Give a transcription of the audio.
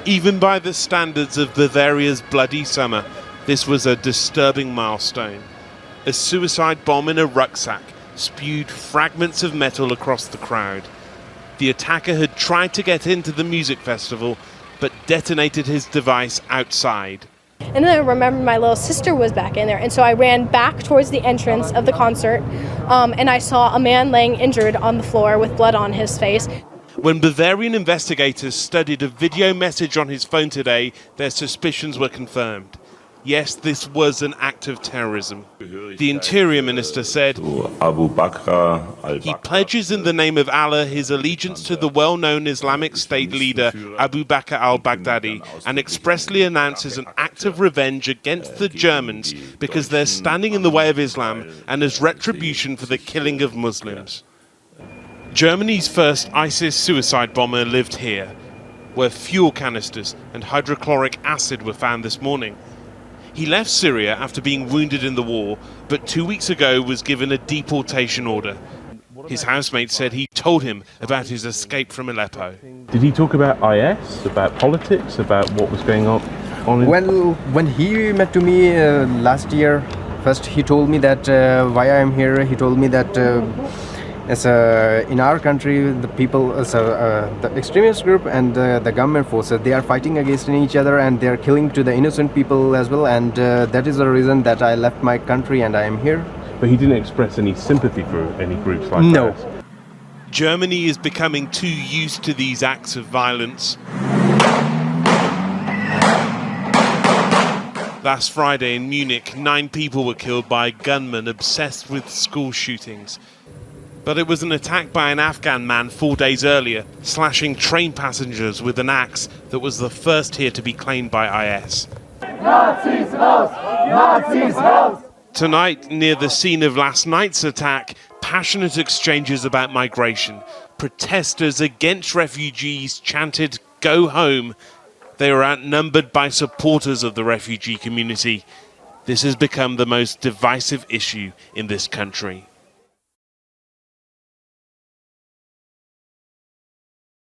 Even by the standards of Bavaria's bloody summer, this was a disturbing milestone. A suicide bomb in a rucksack spewed fragments of metal across the crowd. The attacker had tried to get into the music festival, but detonated his device outside. And then I remember my little sister was back in there, and so I ran back towards the entrance of the concert, and I saw a man laying injured on the floor with blood on his face. When Bavarian investigators studied a video message on his phone today, their suspicions were confirmed. Yes, this was an act of terrorism. The Interior Minister said he pledges in the name of Allah his allegiance to the well-known Islamic State leader Abu Bakr al-Baghdadi and expressly announces an act of revenge against the Germans because they're standing in the way of Islam and as retribution for the killing of Muslims. Germany's first ISIS suicide bomber lived here, where fuel canisters and hydrochloric acid were found this morning. He left Syria after being wounded in the war, but 2 weeks ago was given a deportation order. His housemate said he told him about his escape from Aleppo. Did he talk about IS, about politics, about what was going on? Well, when he met to me last year, first he told me that why I am here. He told me that in our country, the people, the extremist group and the government forces, they are fighting against each other and they are killing to the innocent people as well. And that is the reason that I left my country and I am here. But he didn't express any sympathy for any groups like No. that? Germany is becoming too used to these acts of violence. Last Friday in Munich, 9 people were killed by gunmen obsessed with school shootings. But it was an attack by an Afghan man 4 days earlier, slashing train passengers with an axe that was the first here to be claimed by IS. Nazis raus! Nazis raus! Tonight, near the scene of last night's attack, passionate exchanges about migration. Protesters against refugees chanted, "Go home." They were outnumbered by supporters of the refugee community. This has become the most divisive issue in this country.